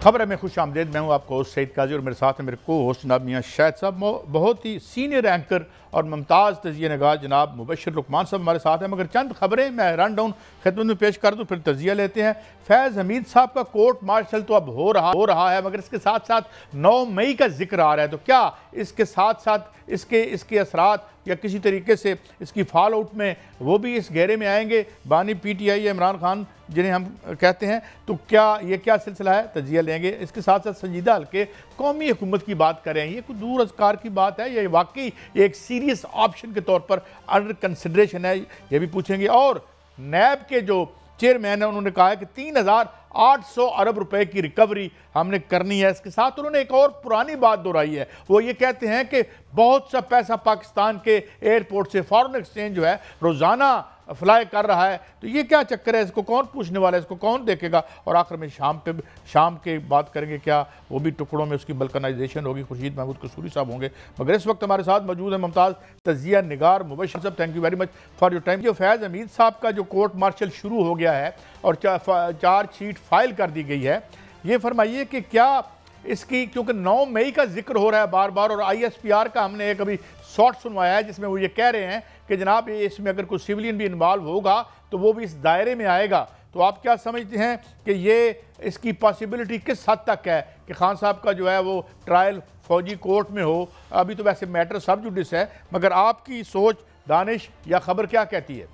खबर में खुश आमदेद। मैं हूँ आपको होस्ट सईद काजी और मेरे साथ है मेरे को होस्ट जनाब मियाँ शाहिद साहब, बहुत ही सीनियर एंकर और मुमताज़ तजिया नगार जनाब मुबशर लुकमान साहब हमारे साथ हैं। मगर चंद खबरें मैं रन डाउन खिदमत में पेश कर दूँ, फिर तजिया लेते हैं। फैज़ हमीद साहब का कोर्ट मार्शल तो अब हो रहा है, मगर इसके साथ साथ 9 मई का जिक्र आ रहा है। तो क्या इसके साथ साथ इसके असरात या किसी तरीके से इसकी फॉल आउट में वो भी इस घेरे में आएंगे? बानी PTI या इमरान खान जिन्हें हम कहते हैं, तो क्या सिलसिला है, तजिया लेंगे। इसके साथ साथ संजीदा हल्के कौमी हुकूमत की बात करें, ये कोई दूर अज़कार की बात है, ये वाकई एक सीरियस ऑप्शन के तौर पर अंडर कंसिडरेशन है, ये भी पूछेंगे। और नैब के जो चेयरमैन है उन्होंने कहा है कि 3,800 अरब रुपए की रिकवरी हमने करनी है। इसके साथ उन्होंने एक और पुरानी बात दोहराई है, वो ये कहते हैं कि बहुत सा पैसा पाकिस्तान के एयरपोर्ट से फॉरेन एक्सचेंज जो है रोज़ाना फ्लाई कर रहा है। तो ये क्या चक्कर है, इसको कौन पूछने वाला है, इसको कौन देखेगा? और आखिर में शाम के बात करेंगे, क्या वो भी टुकड़ों में उसकी बल्कनाइजेशन होगी। खुर्शीद महमूद कसूरी साहब होंगे। मगर इस वक्त हमारे साथ मौजूद है मुमताज़ तजिया निगार मुबशर साहब। Thank you very much for your time. जो फैज़ हमीद साहब का जो कोर्ट मार्शल शुरू हो गया है और चार्जशीट फाइल कर दी गई है, ये फरमाइए कि क्या इसकी, क्योंकि 9 मई का जिक्र हो रहा है बार बार, और ISPR का हमने एक अभी शॉर्ट सुनवाया है जिसमें वो ये कह रहे हैं कि जनाब इसमें अगर कोई सिविलियन भी इन्वॉल्व होगा तो वो भी इस दायरे में आएगा। तो आप क्या समझते हैं कि ये इसकी पॉसिबिलिटी किस हद तक है कि खान साहब का जो है वो ट्रायल फौजी कोर्ट में हो? अभी तो वैसे मैटर सब जुडिस है, मगर आपकी सोच, दानिश या खबर क्या कहती है?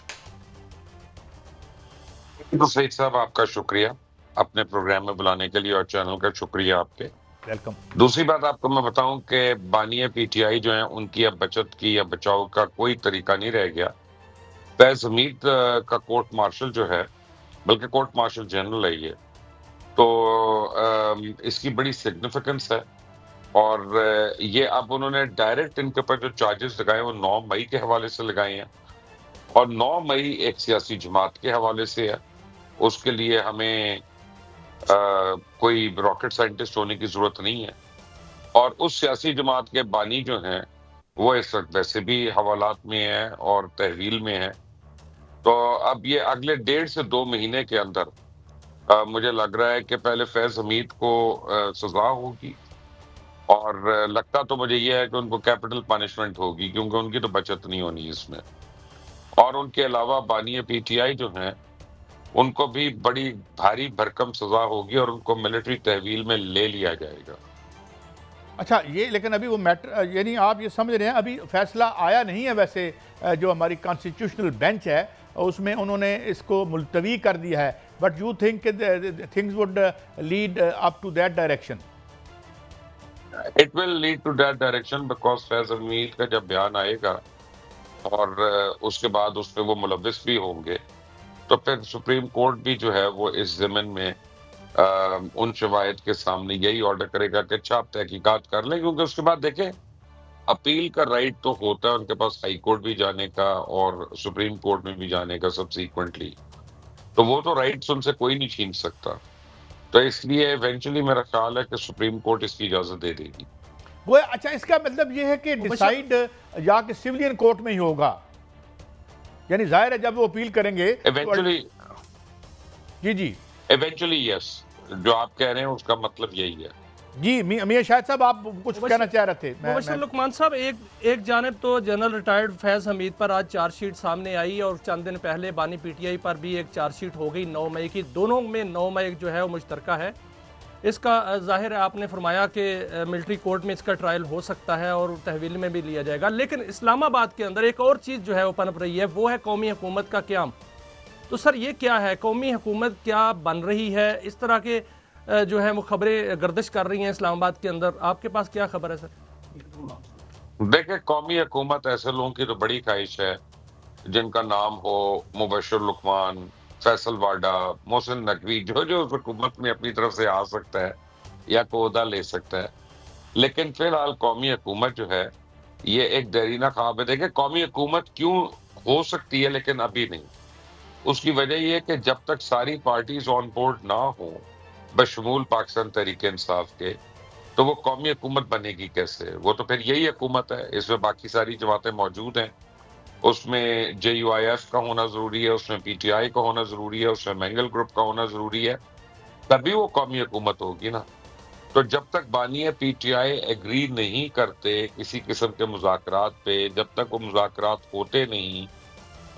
तो सईद साहब, आपका शुक्रिया अपने प्रोग्राम में बुलाने के लिए, और चैनल का शुक्रिया आपके। वेलकम। दूसरी बात आपको मैं बताऊं कि बानिया PTI जो है उनकी अब बचत की या बचाव का कोई तरीका नहीं रह गया। फैज़ हमीद का कोर्ट मार्शल जो है, बल्कि कोर्ट मार्शल जनरल है ये, तो इसकी बड़ी सिग्निफिकेंस है। और ये अब उन्होंने डायरेक्ट इनके ऊपर जो चार्जेस लगाए वो 9 मई के हवाले से लगाए हैं, और 9 मई एक सियासी जमात के हवाले से है। उसके लिए हमें कोई रॉकेट साइंटिस्ट होने की जरूरत नहीं है। और उस सियासी जमात के बानी जो हैं वो इस वक्त वैसे भी हवालात में है और तहवील में है। तो अब ये अगले 1.5 से 2 महीने के अंदर मुझे लग रहा है कि पहले फैज़ हमीद को सजा होगी, और लगता तो मुझे ये है कि उनको कैपिटल पनिशमेंट होगी, क्योंकि उनकी तो बचत नहीं होनी इसमें। और उनके अलावा बानी PTI जो हैं उनको भी बड़ी भारी भरकम सजा होगी और उनको मिलिट्री तहवील में ले लिया जाएगा। अच्छा, ये लेकिन अभी वो मैटर, यानी आप ये समझ रहे हैं अभी फैसला आया नहीं है। वैसे जो हमारी कॉन्स्टिट्यूशनल बेंच है उसमें उन्होंने इसको मुलतवी कर दिया है, but you think things would lead up to that direction? It will lead to that direction, because Faiz Hameed का जब बयान आएगा और उसके बाद उसमें वो मुलव्विस भी होंगे, तो फिर सुप्रीम कोर्ट भी जो है वो इस ज़मीन में उन शवाहिद के सामने यही ऑर्डर करेगा कि अच्छा आप तहकीकात कर लें। क्योंकि उसके बाद देखें, अपील का राइट तो होता है उनके पास, हाई कोर्ट भी जाने का और सुप्रीम कोर्ट में भी जाने का सबसीक्वेंटली, तो वो तो राइट्स उनसे कोई नहीं छीन सकता। तो इसलिए इवेंचुअली मेरा ख्याल है कि सुप्रीम कोर्ट इसकी इजाजत दे देगी। वो अच्छा, इसका मतलब ये है कि डिसाइड जाके सिविलियन कोर्ट में ही होगा, यानी जाहिर है जब वो अपील करेंगे इवेंचुअली। जी इवेंचुअली यस, जो आप कह रहे हैं उसका मतलब यही है। जी। मियां शाहिद साहब, आप कुछ कहना चाह रहे थे? मुबशर लुकमान साहब, एक जानिब तो जनरल रिटायर्ड फैज़ हमीद पर आज चार्जशीट सामने आई, और चंद दिन पहले बानी PTI पर भी एक चार्जशीट हो गई 9 मई की। दोनों में 9 मई जो है वो मुश्तरका है। इसका जाहिर है आपने फरमाया कि मिलिट्री कोर्ट में इसका ट्रायल हो सकता है और तहवील में भी लिया जाएगा। लेकिन इस्लामाबाद के अंदर एक और चीज़ जो है वो पनप रही है, वो है कौमी हुकूमत का क़याम। तो सर ये क्या है, कौमी हुकूमत क्या बन रही है? इस तरह के जो है वो खबरें गर्दिश कर रही हैं इस्लामाबाद के अंदर, आपके पास क्या खबर है सर? देखिए, कौमी हुकूमत ऐसे लोगों की तो बड़ी ख्वाहिश है जिनका नाम हो मुबशर लुकमान, फैसल वाडा, मोहसिन नकवी, जो उस हुकूमत में अपनी तरफ से आ सकता है या कोदा ले सकता है। लेकिन फिलहाल कौमी हुकूमत जो है ये एक देरीना ख्वाब है। देखिए, कौमी हुकूमत क्यों हो सकती है लेकिन अभी नहीं, उसकी वजह यह है कि जब तक सारी पार्टीज ऑन बोर्ड ना हो, बशमूल पाकिस्तान तहरीक-ए-इंसाफ के, तो वो कौमी हुकूमत बनेगी कैसे? वो तो फिर यही हुकूमत है, इसमें बाकी सारी जमातें मौजूद हैं, उसमें JUIF का होना जरूरी है, उसमें PTI का होना जरूरी है, उसमें मैंगल ग्रुप का होना जरूरी है, तभी वो कौमी हुकूमत होगी ना। तो जब तक बानी पीटीआई एग्री नहीं करते किसी किस्म के मुज़ाकरात पे, जब तक वो मुज़ाकरात होते नहीं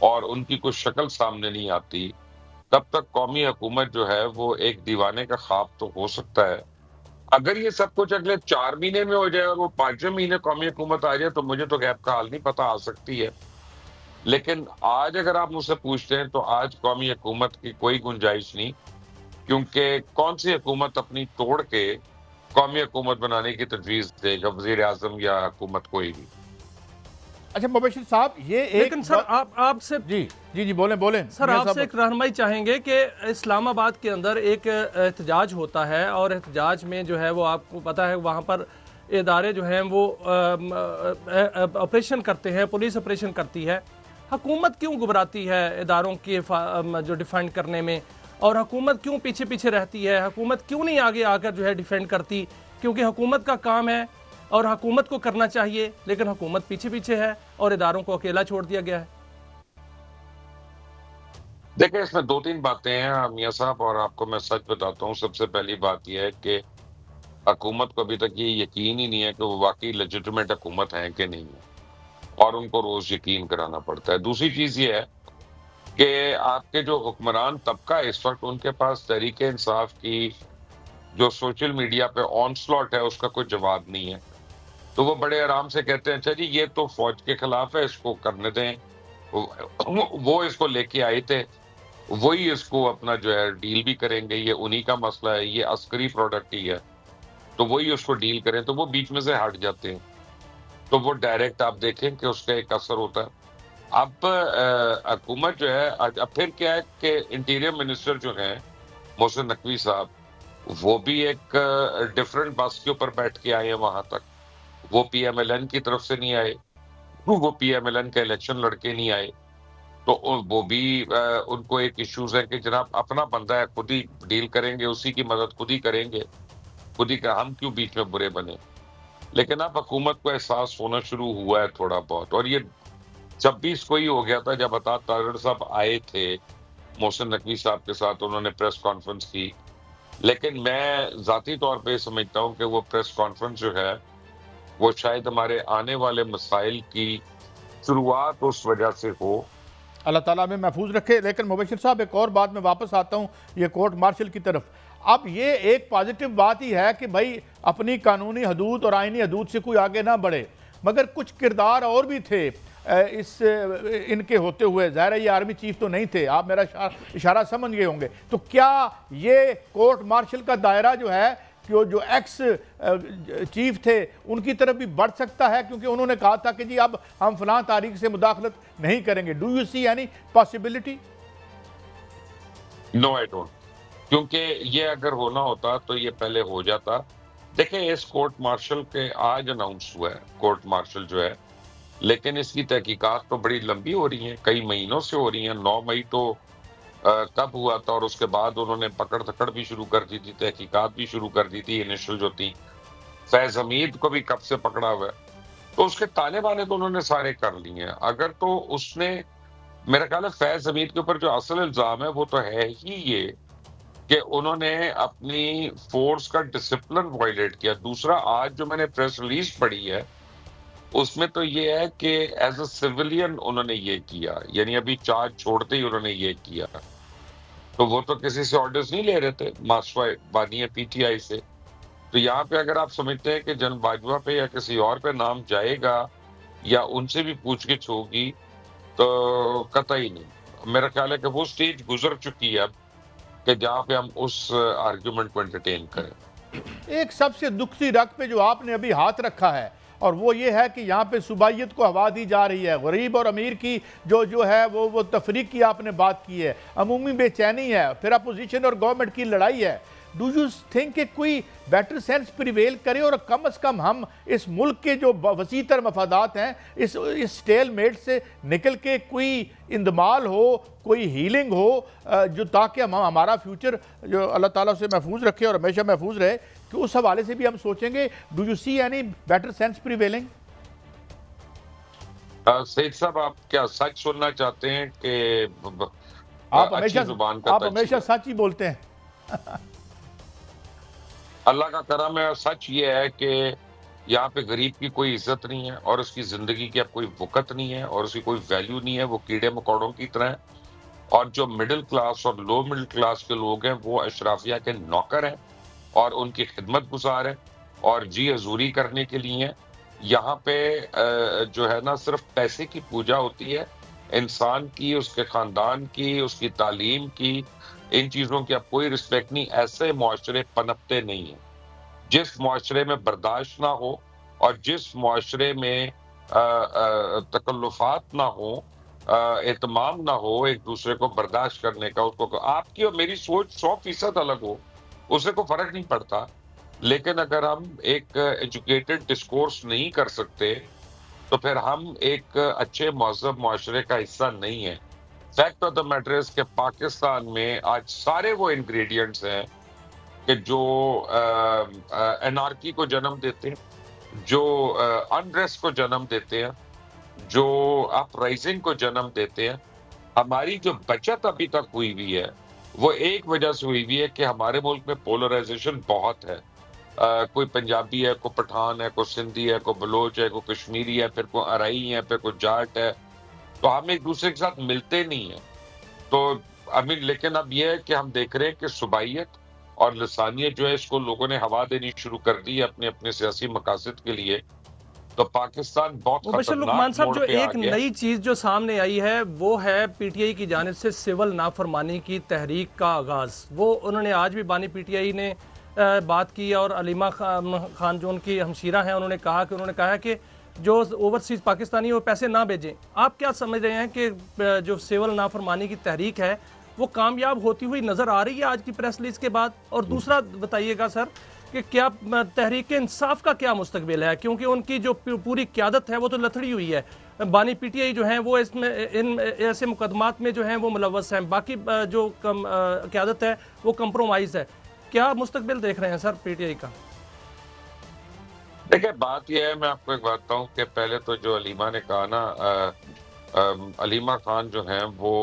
और उनकी कोई शक्ल सामने नहीं आती, तब तक कौमी हुकूमत जो है वो एक दीवाने का ख्वाब तो हो सकता है। अगर ये सब कुछ अगले 4 महीने में हो जाए और वो 5वें महीने कौमी हुकूमत आ जाए तो मुझे तो गैप का हाल नहीं पता, आ सकती है। लेकिन आज अगर आप मुझसे पूछते हैं तो आज कौमी हुकूमत की कोई गुंजाइश नहीं, क्योंकि कौन सी हुकूमत अपनी तोड़ के कौमी हुकूमत बनाने की तजवीज़ देगा, वज़ीर आज़म या हुकूमत कोई भी। अच्छा मुबशिर साहब, ये एक लेकिन सर आपसे जी जी जी बोलें बोलें सर, आपसे एक रहनुमाई चाहेंगे कि इस्लामाबाद के अंदर एक एहतजाज होता है और एहतजाज में जो है वो आपको पता है वहाँ पर इदारे जो हैं वो ऑपरेशन करते हैं, पुलिस ऑपरेशन करती है। हुकूमत क्यों घबराती है इदारों की जो डिफेंड करने में, और हुकूमत क्यों पीछे पीछे रहती है? हुकूमत क्यों नहीं आगे आकर जो है डिफेंड करती? क्योंकि हुकूमत का काम है और हुकूमत को करना चाहिए, लेकिन हुकूमत पीछे पीछे है और इदारों को अकेला छोड़ दिया गया है। देखिए, इसमें 2-3 बातें हैं मियां साहब, और आपको मैं सच बताता हूँ। सबसे पहली बात यह है कि हुकूमत को अभी तक ये यकीन ही नहीं है कि वो वाकई लेजिटिमेट हुकूमत है कि नहीं है, और उनको रोज यकीन कराना पड़ता है। दूसरी चीज ये है कि आपके जो हुक्मरान तबका इस वक्त, उनके पास तहरीक इंसाफ की जो सोशल मीडिया पे ऑनस्लॉट है उसका कोई जवाब नहीं है। तो वो बड़े आराम से कहते हैं अच्छा जी ये तो फौज के खिलाफ है, इसको करने दें। वो इसको लेके आए थे, वही इसको अपना जो है डील भी करेंगे, ये उन्हीं का मसला है, ये अस्करी प्रोडक्ट ही है, तो वही उसको डील करें। तो वो बीच में से हट जाते हैं, तो वो डायरेक्ट आप देखें कि उसका एक असर होता है। अब हुकूमत जो है, अब फिर क्या है कि इंटीरियर मिनिस्टर जो हैं मोहसिन नकवी साहब, वो भी एक डिफरेंट बस के ऊपर बैठ के आए हैं वहां तक। वो पीएमएलएन की तरफ से नहीं आए, वो पीएमएलएन का इलेक्शन लड़के नहीं आए, तो वो भी उनको एक इश्यूज है कि जनाब अपना बंदा है, खुद ही डील करेंगे, उसी की मदद खुद ही करेंगे, खुद ही का, हम क्यों बीच में बुरे बने। लेकिन अब हुकूमत को एहसास होना शुरू हुआ है थोड़ा बहुत, और ये 26 को ही हो गया था जब अता तारड़ साहब आए थे मोहसिन नकवी साहब के साथ, उन्होंने प्रेस कॉन्फ्रेंस की। लेकिन मैं जाती तौर पे समझता हूँ कि वो प्रेस कॉन्फ्रेंस जो है वो शायद हमारे आने वाले मसाइल की शुरुआत उस वजह से हो। अल्लाह ताला में महफूज रखे। लेकिन मुबशिर साहब, एक और बात में वापस आता हूँ ये कोर्ट मार्शल की तरफ। अब ये एक पॉजिटिव बात ही है कि भाई अपनी कानूनी हदूद और आइनी हदूद से कोई आगे ना बढ़े, मगर कुछ किरदार और भी थे इस इनके होते हुए। ज़ाहिर है ये आर्मी चीफ तो नहीं थे, आप मेरा इशारा समझ गए होंगे। तो क्या ये कोर्ट मार्शल का दायरा जो है कि जो एक्स चीफ थे उनकी तरफ भी बढ़ सकता है, क्योंकि उन्होंने कहा था कि जी अब हम फलां तारीख से मुदाखलत नहीं करेंगे। Do you see any possibility? No I don't, क्योंकि ये अगर होना होता तो ये पहले हो जाता। देखिए, इस कोर्ट मार्शल के आज अनाउंस हुआ है कोर्ट मार्शल जो है, लेकिन इसकी तहकीकात तो बड़ी लंबी हो रही हैं, कई महीनों से हो रही हैं। 9 मई तो कब हुआ था, और उसके बाद उन्होंने पकड़ धकड़ भी शुरू कर दी थी, तहकीकात भी शुरू कर दी थी इनिशियल जो थी। फैज हमीद को भी कब से पकड़ा हुआ है, तो उसके ताने बाने तो उन्होंने सारे कर लिए हैं। अगर तो उसने, मेरा ख्याल है फैज हमीद के ऊपर जो असल इल्जाम है वो तो है ही ये कि उन्होंने अपनी फोर्स का डिसिप्लिन वायलेट किया। दूसरा, आज जो मैंने प्रेस रिलीज पढ़ी है उसमें तो ये है कि एज अ सिविलियन उन्होंने ये किया, यानी अभी चार्ज छोड़ते ही उन्होंने ये किया। तो वो तो किसी से ऑर्डर्स नहीं ले रहे थे, मास्टर बानी पीटीआई से। तो यहाँ पे अगर आप समझते हैं कि जन बाजवा पे या किसी और पे नाम जाएगा या उनसे भी पूछगिछ होगी, तो कतई नहीं। मेरा ख्याल है कि वो स्टेज गुजर चुकी है अब कि जहाँ पे हम उस आर्ग्यूमेंट को एंटरटेन करें। एक सबसे दुख सी रग पे जो आपने अभी हाथ रखा है, और वो ये है कि यहाँ पे सुबाइयत को हवा दी जा रही है। गरीब और अमीर की जो है वो तफरीक की आपने बात की है, अमूमी बेचैनी है, फिर अपोजिशन और गवर्नमेंट की लड़ाई है। डू यू थिंक कि कोई बेटर सेंस प्रिवेल करे और कम से कम हम इस मुल्क के जो वसीतर मफादात हैं इस स्टेल मेट से निकल के कोई इंदमाल हो, कोई हीलिंग हो, जो ताकि हम हमारा फ्यूचर जो अल्लाह ताला से महफूज रखे और हमेशा महफूज रहे, कि उस हवाले से भी हम सोचेंगे। Do you see any better sense prevailing? Saeed साहब, आप क्या सच सुनना चाहते हैं कि आप हमेशा सच ही बोलते हैं? अल्लाह का करम है। सच ये है कि यहाँ पे गरीब की कोई इज्जत नहीं है और उसकी जिंदगी की अब कोई वक़्त नहीं है और उसकी कोई वैल्यू नहीं है। वो कीड़े मकोड़ों की तरह है। और जो मिडिल क्लास और लो मिडिल क्लास के लोग हैं वो अशराफिया के नौकर हैं और उनकी खिदमत गुजार हैं और जी हजूरी करने के लिए हैं। यहाँ पे जो है ना सिर्फ पैसे की पूजा होती है, इंसान की, उसके खानदान की, उसकी तालीम की, इन चीजों की अब कोई रिस्पेक्ट नहीं। ऐसे मुआशरे पनपते नहीं है। जिस मुआशरे में बर्दाश्त ना हो और जिस मुआशरे में तकल्लुफात ना हो, एहतमाम ना हो एक दूसरे को बर्दाश्त करने का, उसको आपकी और मेरी सोच 100% अलग हो, उससे कोई फर्क नहीं पड़ता। लेकिन अगर हम एक एजुकेटेड डिस्कोर्स नहीं कर सकते तो फिर हम एक अच्छे महज़ब मुआशरे का हिस्सा नहीं है। Fact of the matter is कि पाकिस्तान में आज सारे वो इंग्रेडिएंट्स हैं कि जो एनार्की को जन्म देते हैं, जो अनरेस्ट को जन्म देते हैं, जो अपराइजिंग को जन्म देते हैं। हमारी जो बचत अभी तक हुई हुई है वो एक वजह से हुई हुई है कि हमारे मुल्क में पोलराइजेशन बहुत है। कोई पंजाबी है, कोई पठान है, कोई सिंधी है, कोई बलोच है, कोई कश्मीरी है, फिर कोई अराई है, फिर कोई जाट है। तो हम एक दूसरे के साथ मिलते नहीं है। तो अभी लेकिन अब यह है कि हम देख रहे हैं कि सुबाइयत और लसानियत जो है इसको लोगों ने हवा देनी शुरू कर दी है अपने अपने सियासी मकासद के लिए। तो पाकिस्तान बहुत मुबशर लुकमान साहब, जो एक नई चीज जो सामने आई है वो है पीटीआई की जानिब से सिविल नाफरमानी की तहरीक का आगाज। वो उन्होंने आज भी बानी पीटीआई ने बात की और अलीमा खान जो उनकी हमशीरा हैं उन्होंने कहा कि जो ओवरसीज पाकिस्तानी वो पैसे ना भेजें। आप क्या समझ रहे हैं कि जो सिविल नाफरमानी की तहरीक है वो कामयाब होती हुई नजर आ रही है आज की प्रेस रिलीज के बाद? और दूसरा बताइएगा सर कि क्या तहरीक इंसाफ का क्या मुस्तकबिल है, क्योंकि उनकी जो पूरी क्यादत है वो तो लथड़ी हुई है। बानी पीटीआई जो है वो इसमें इन ऐसे मुकदमात में जो है वो मुलव्वस हैं, बाकी जो क्यादत है वो कंप्रोमाइज है। क्या मुस्तकबिल देख रहे हैं सर पीटीआई का? देखिए बात यह है, मैं आपको एक बात बताऊं कि पहले तो जो अलीमा ने कहा ना, अलीमा खान जो है वो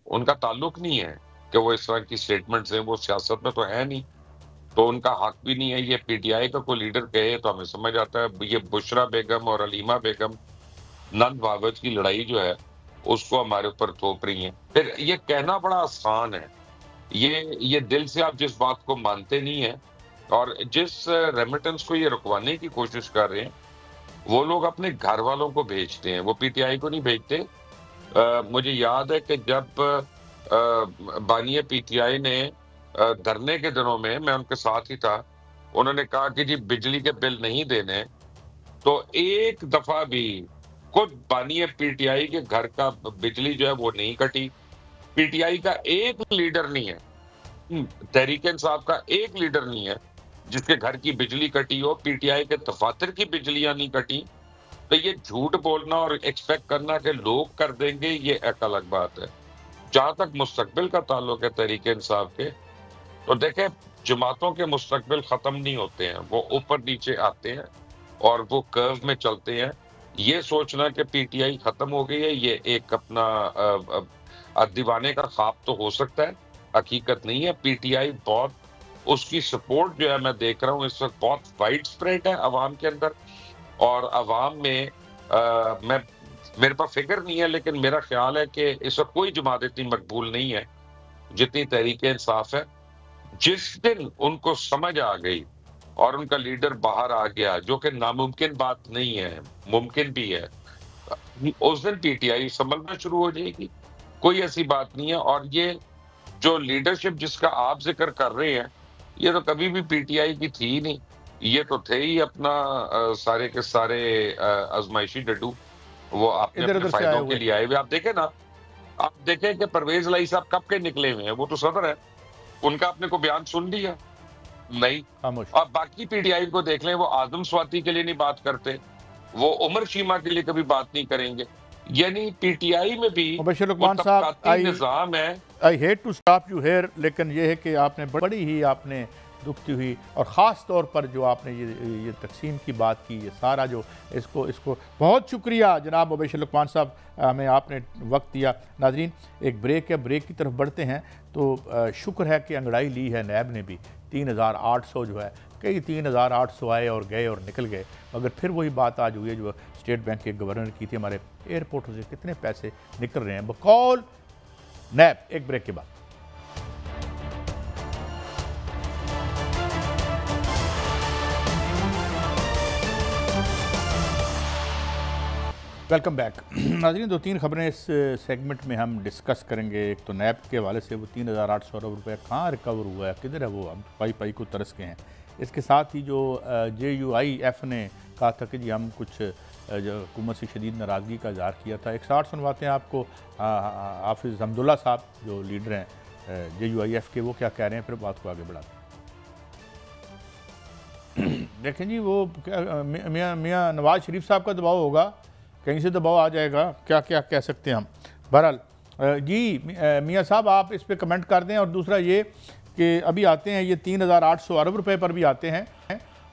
उनका ताल्लुक नहीं है कि वो इस तरह की स्टेटमेंट्स हैं, वो सियासत में तो है नहीं, तो उनका हक भी नहीं है। ये पीटीआई का कोई लीडर कहे तो हमें समझ आता है। ये बुशरा बेगम और अलीमा बेगम नंद भागवत की लड़ाई जो है उसको हमारे ऊपर थोप रही है। फिर ये कहना बड़ा आसान है, ये दिल से आप जिस बात को मानते नहीं है और जिस रेमिटेंस को ये रुकवाने की कोशिश कर रहे हैं वो लोग अपने घर वालों को भेजते हैं, वो पीटीआई को नहीं भेजते। मुझे याद है कि जब बानिया पीटीआई ने धरने के दिनों में, मैं उनके साथ ही था, उन्होंने कहा कि जी बिजली के बिल नहीं देने, तो एक दफा भी खुद बानिया पीटीआई के घर का बिजली जो है वो नहीं कटी। पीटीआई का एक लीडर नहीं है, तहरीक इंसाफ का एक लीडर नहीं है जिसके घर की बिजली कटी हो, पीटीआई के दफातर की बिजलियां नहीं कटी। तो ये झूठ बोलना और एक्सपेक्ट करना कि लोग कर देंगे, ये एक अलग बात है। जहां तक मुस्तकबिल का ताल्लुक है तहरीक इंसाफ के, तो देखें जमातों के मुस्तकबिल खत्म नहीं होते हैं, वो ऊपर नीचे आते हैं और वो कर्व में चलते हैं। ये सोचना कि पीटीआई खत्म हो गई है, ये एक अपना दीवाने का ख्वाब तो हो सकता है, हकीकत नहीं है। पीटीआई बहुत, उसकी सपोर्ट जो है मैं देख रहा हूँ इस वक्त बहुत वाइड स्प्रेड है अवाम के अंदर, और अवाम में मेरे पास फिक्र नहीं है, लेकिन मेरा ख्याल है कि इस वक्त कोई जमात इतनी मकबूल नहीं है जितनी तहरीक इंसाफ है। जिस दिन उनको समझ आ गई और उनका लीडर बाहर आ गया, जो कि नामुमकिन बात नहीं है, मुमकिन भी है, उस दिन पीटीआई संभलना शुरू हो जाएगी। कोई ऐसी बात नहीं है। और ये जो लीडरशिप जिसका आप जिक्र कर रहे हैं, ये तो कभी भी पीटीआई की थी ही नहीं। ये तो थे ही अपना सारे के सारे आजमाइशी डड्डू, वो अपने फायदों के लिए आए हुए। आप देखें ना, आप देखें कि परवेज लाई साहब कब के निकले हुए हैं, वो तो सदर है, उनका आपने को बयान सुन लिया नहीं? और बाकी पीटीआई को देख लें, वो आजम स्वाति के लिए नहीं बात करते, वो उमर शीमा के लिए कभी बात नहीं करेंगे। यानी पीटीआई में भी निज़ाम है। I hate to stop you here, लेकिन ये है कि आपने बड़ी ही आपने दुखती हुई, और ख़ास तौर पर जो आपने ये तकसीम की बात की, ये सारा जो इसको बहुत शुक्रिया जनाब मुबशर लुकमान साहब, हमें आपने वक्त दिया। नाज़रीन एक ब्रेक है, ब्रेक की तरफ बढ़ते हैं। तो शुक्र है कि अंगड़ाई ली है नैब ने भी, 3800 जो है, कई 3800 आए और गए और निकल गए, मगर फिर वही बात आज हुई है जो स्टेट बैंक के गवर्नर की थी, हमारे एयरपोर्टों से कितने पैसे निकल रहे हैं बकौल नैब। एक ब्रेक के बाद वेलकम बैक। नाज़रीन 2-3 खबरें इस सेगमेंट में हम डिस्कस करेंगे। एक तो नैब के हवाले से वो 3800 अरब रुपये कहाँ रिकवर हुआ है, किधर है वो, हम पाई को तरस के हैं। इसके साथ ही जो JUIF ने कहा था कि जी हम कुछ जो हुकूमत से शदीद नाराज़गी का इज़हार किया था, 160 सुनवाते हैं आपको। हाफिज़ हमदुल्ला साहब जो लीडर हैं JUIF के, वो क्या कह रहे हैं, फिर बात को आगे बढ़ाते हैं। देखें जी, वो मियाँ नवाज़ शरीफ साहब का दबाव होगा, कहीं से दबाव आ जाएगा, क्या क्या कह सकते हैं हम। बहरहाल जी मियाँ साहब आप इस पे कमेंट कर दें। और दूसरा ये कि अभी आते हैं ये 3800 अरब रुपए पर भी आते हैं,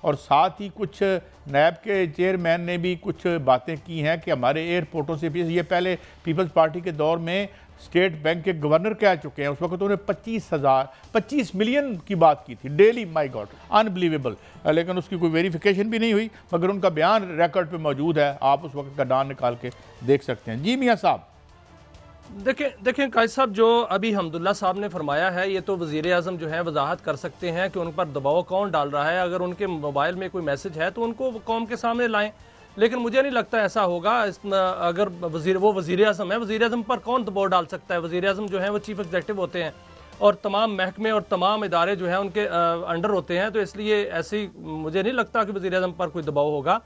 और साथ ही कुछ नैब के चेयरमैन ने भी कुछ बातें की हैं कि हमारे एयरपोर्टों से भी, ये पहले पीपल्स पार्टी के दौर में स्टेट बैंक के गवर्नर कह चुके हैं, उस वक्त उन्होंने 25 मिलियन की बात की थी डेली। My God, unbelievable. लेकिन उसकी कोई वेरिफिकेशन भी नहीं हुई, मगर उनका बयान रिकॉर्ड पे मौजूद है, आप उस वक्त का डान निकाल के देख सकते हैं। जी मियाँ साहब। देखें कायद साहब, जो अभी हमदुल्ला साहब ने फरमाया है, ये तो वज़ीर आज़म जो है वजाहत कर सकते हैं कि उन पर दबाव कौन डाल रहा है। अगर उनके मोबाइल में कोई मैसेज है तो उनको कौम के सामने लाएं, लेकिन मुझे नहीं लगता ऐसा होगा। अगर वो वज़ीर आज़म है, वज़ीर आज़म पर कौन दबाव डाल सकता है। वज़ीर आज़म जो है वो चीफ एग्जीक्यूटिव होते हैं और तमाम महकमे और तमाम इदारे जो हैं उनके अंडर होते हैं, तो इसलिए ऐसी मुझे नहीं लगता कि वज़ीर आज़म पर कोई दबाव होगा।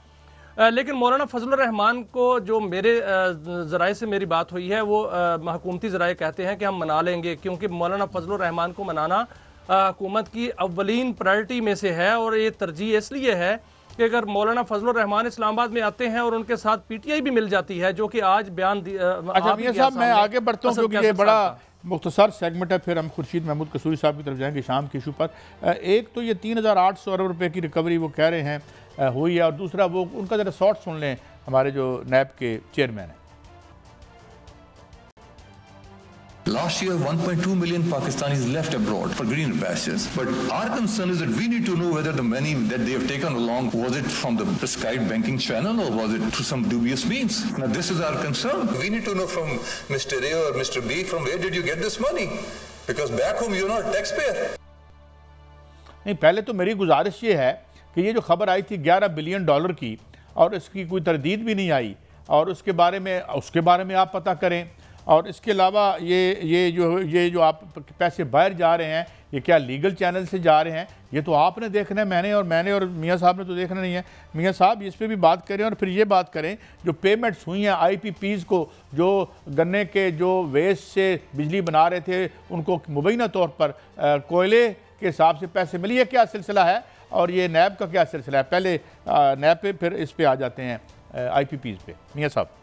लेकिन मौलाना फजलुर रहमान को जो मेरे ज़राए से मेरी बात हुई है, वो हुकूमती ज़राए कहते हैं कि हम मना लेंगे, क्योंकि मौलाना फजलुर रहमान को मनाना हुकूमत की अव्वलीन प्रायोरिटी में से है। और ये तरजीह इसलिए है कि अगर मौलाना फजलुर रहमान इस्लामाबाद में आते हैं और उनके साथ PTI भी मिल जाती है, जो कि आज बयान अच्छा मियां साहब मैं आगे बढ़ता हूँ क्योंकि ये बड़ा मुख्तसर सेगमेंट है, फिर हम खुर्शीद महमूद कसूरी साहब की तरफ जाएंगे शाम के इशू पर। एक तो ये 3800 अरब रुपए की रिकवरी वो कह रहे हैं हुई है, और दूसरा वो उनका ज़रा शॉर्ट सुन लें, हमारे जो नैब के चेयरमैन हैं। Last year, 1.2 million Pakistanis left abroad for greener pastures. But our concern is that we need to know whether the money that they have taken along, was it from the prescribed banking channel or was it through some dubious means? Now, this is our concern. We need to know from Mr. A or Mr. B, from where did you get this money? Because back home, you're not a taxpayer. नहीं, पहले तो मेरी गुजारिश ये है कि ये जो खबर आई थी $11 बिलियन की, और इसकी कोई तरदीद भी नहीं आई, और उसके बारे में आप पता करें। और इसके अलावा ये जो आप पैसे बाहर जा रहे हैं, ये क्या लीगल चैनल से जा रहे हैं, ये तो आपने देखना है, मैंने और मियाँ साहब ने तो देखना नहीं है। मियाँ साहब इस पर भी बात करें, और फिर ये बात करें जो पेमेंट्स हुई हैं IPPs को, जो गन्ने के जो वेस्ट से बिजली बना रहे थे, उनको मुबैना तौर पर कोयले के हिसाब से पैसे मिली है, क्या सिलसिला है, और ये नैब का क्या सिलसिला है। पहले नैब पे फिर इस पे आ जाते हैं IPPs पे। मियाँ साहब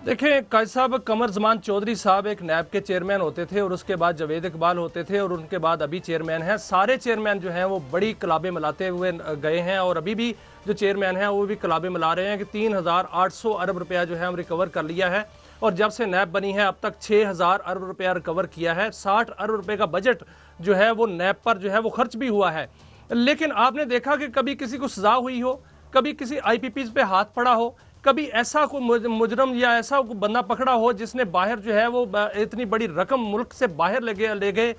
देखें कायद साहब, कमर जमान चौधरी साहब एक नैब के चेयरमैन होते थे, और उसके बाद जावेद इकबाल होते थे, और उनके बाद अभी चेयरमैन हैं। सारे चेयरमैन जो हैं वो बड़ी कलाबें मिलाते हुए गए हैं, और अभी भी जो चेयरमैन हैं वो भी कलाबें मिला रहे हैं कि 3800 अरब रुपया जो है हम रिकवर कर लिया है, और जब से नैब बनी है अब तक 6000 अरब रुपया रिकवर किया है। 60 अरब रुपये का बजट जो है वो नैब पर जो है वो खर्च भी हुआ है। लेकिन आपने देखा कि कभी किसी को सजा हुई हो, कभी किसी IPPs पे हाथ पड़ा हो, कभी ऐसा कोई मुजरम या ऐसा कोई बंदा पकड़ा हो जिसने बाहर जो है वो इतनी बड़ी रकम मुल्क से बाहर ले गए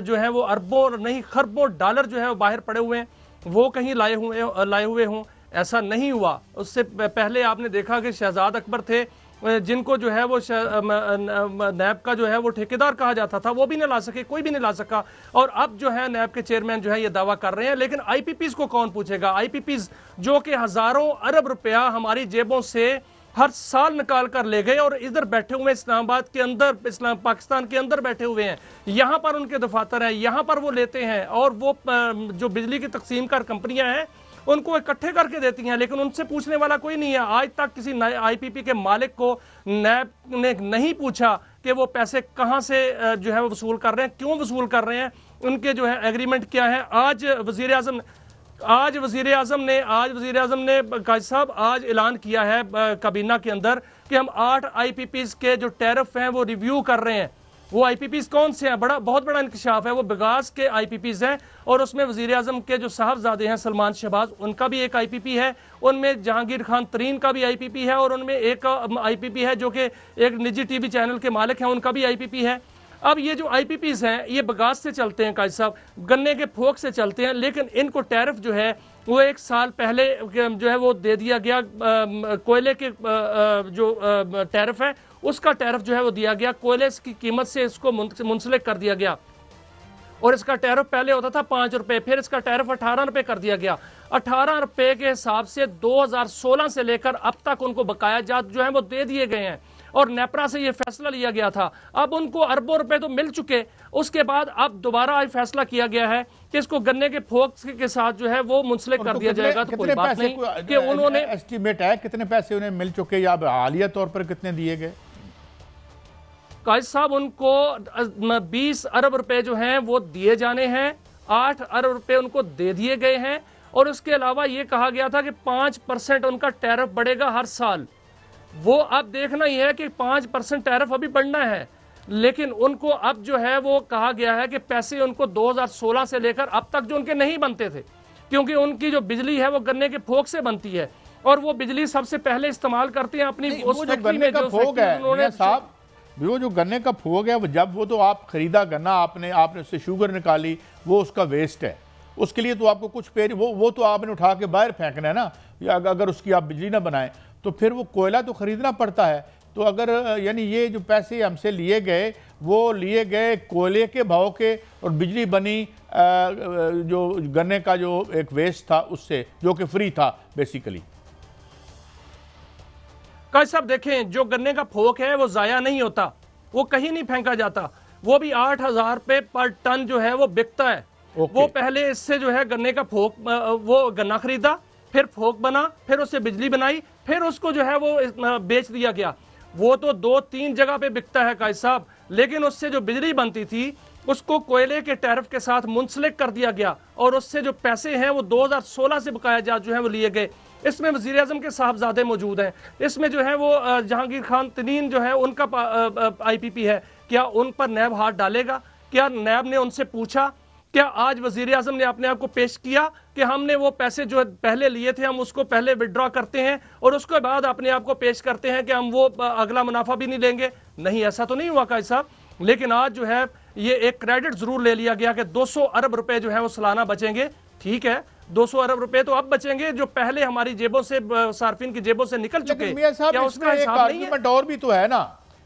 जो है वो अरबों नहीं खरबों डॉलर जो है वो बाहर पड़े हुए हैं, वो कहीं लाए हुए हों, ऐसा नहीं हुआ। उससे पहले आपने देखा कि शहजाद अकबर थे, जिनको जो है वो नैब का जो है वो ठेकेदार कहा जाता था, वो भी नहीं ला सके, कोई भी नहीं ला सका। और अब जो है नैब के चेयरमैन जो है ये दावा कर रहे हैं, लेकिन IPPs को कौन पूछेगा। IPPs जो कि हजारों अरब रुपया हमारी जेबों से हर साल निकाल कर ले गए, और इधर बैठे हुए इस्लामाबाद के अंदर, पाकिस्तान के अंदर बैठे हुए हैं, यहाँ पर उनके दफातर हैं, यहाँ पर वो लेते हैं, और वो जो बिजली की तकसीम कर कंपनियां हैं उनको इकट्ठे करके देती हैं, लेकिन उनसे पूछने वाला कोई नहीं है। आज तक किसी IPP के मालिक को नैब ने नहीं पूछा कि वो पैसे कहां से जो है वो वसूल कर रहे हैं, क्यों वसूल कर रहे हैं, उनके जो है एग्रीमेंट क्या है। आज वजीर आजम ने काजी साहब आज ऐलान किया है काबीना के अंदर कि हम 8 IPPs के जो टैरिफ हैं वो रिव्यू कर रहे हैं। वो IPPs कौन से हैं? बहुत बड़ा इंकशाफ है, वो बिगास के IPPs हैं और उसमें वजीर आजम के जो साहबजादे हैं सलमान शहबाज, उनका भी एक IPP है, उनमें जहांगीर खान तरीन का भी IPP है और उनमें एक IPP है जो कि एक निजी TV चैनल के मालिक हैं, उनका भी IPP है। अब ये जो IPPs हैं ये बगास से चलते हैं काजी साहब, गन्ने के फोक से चलते हैं, लेकिन इनको टैरिफ जो है वो 1 साल पहले जो है वो दे दिया गया। कोयले के जो टैरिफ है उसका टैरिफ जो है वो दिया गया, कोयले की कीमत से इसको मुंसलिक कर दिया गया और इसका टैरिफ पहले होता था 5 रुपये, फिर इसका टैरिफ 18 रुपये कर दिया गया। 18 रुपये के हिसाब से 2016 से लेकर अब तक उनको बकाया जात जो है वो दे दिए गए हैं और नेपरा से ये फैसला लिया गया था। अब उनको अरबों रुपए तो मिल चुके, उसके बाद अब दोबारा आज फैसला किया गया है कि इसको गन्ने के फोक के साथ जो है वो मुंसलिक कर दिया जाएगा। तो कोई बात नहीं कि उन्होंने एस्टीमेट है कितने पैसे उन्हें मिल चुके या हालिया तौर पर कितने दिए गए? काजी साहब उनको 20 अरब रुपए जो हैं वो दिए जाने हैं, 8 अरब रुपए उनको दे दिए गए हैं और उसके अलावा ये कहा गया था कि 5% उनका टैरिफ बढ़ेगा हर साल। वो अब देखना ही है कि 5% टैरिफ अभी बढ़ना है, लेकिन उनको अब जो है वो कहा गया है कि पैसे उनको 2016 से लेकर अब तक जो उनके नहीं बनते थे, क्योंकि उनकी जो बिजली है वो गन्ने के फोक से बनती है और वो बिजली सबसे पहले इस्तेमाल करते हैं अपनी उस फैक्ट्री में जो उन्होंने साहब वो जो गन्ने का फोग है जब वो तो आप खरीदा गन्ना आपने उससे शुगर निकाली, वो उसका वेस्ट है, उसके लिए तो आपको कुछ वो तो आपने उठा के बाहर फेंकना है ना, या अगर उसकी आप बिजली ना बनाएं तो फिर वो कोयला तो खरीदना पड़ता है। तो अगर यानी ये जो पैसे हमसे लिए गए वो लिए गए कोयले के भाव के और बिजली बनी जो गन्ने का जो एक वेस्ट था उससे, जो कि फ्री था बेसिकली। काजी साहब देखें, जो गन्ने का फोक है वो जाया नहीं होता, वो कहीं नहीं फेंका जाता, वो भी 8,000 रुपये पर टन जो है वो बिकता है। वो पहले इससे जो है गन्ने का फोक वो गन्ना खरीदा, फिर फोक बना, फिर उससे बिजली बनाई, फिर उसको जो है वो बेच दिया गया। वो तो 2-3 जगह पे बिकता है काजी साहब, लेकिन उससे जो बिजली बनती थी उसको कोयले के टैरिफ के साथ मुंसलिक कर दिया गया और उससे जो पैसे हैं वो 2016 से बकाया जात जो है वो लिए गए। इसमें वजीर आजम के साहबजादे मौजूद हैं, इसमें जो है वो जहांगीर खान तनीन जो है उनका IPP है, क्या उन पर नैब हाथ डालेगा? क्या नैब ने उनसे पूछा? क्या आज वजीर आजम ने अपने आप को पेश किया कि हमने वो पैसे जो पहले लिए थे हम उसको पहले विड्रॉ करते हैं और उसके बाद अपने आप को पेश करते हैं कि हम वो अगला मुनाफा भी नहीं लेंगे? नहीं, ऐसा तो नहीं हुआ काजी साहब। लेकिन आज जो है ये एक क्रेडिट जरूर ले लिया गया कि 200 अरब रुपए जो है वो सालाना बचेंगे। ठीक है, 200 अरब रुपए तो अब बचेंगे जो पहले हमारी जेबों से, सार्फिन की जेबों से निकल चुके। क्या उसका एक आर्गुमेंट और भी तो है ना,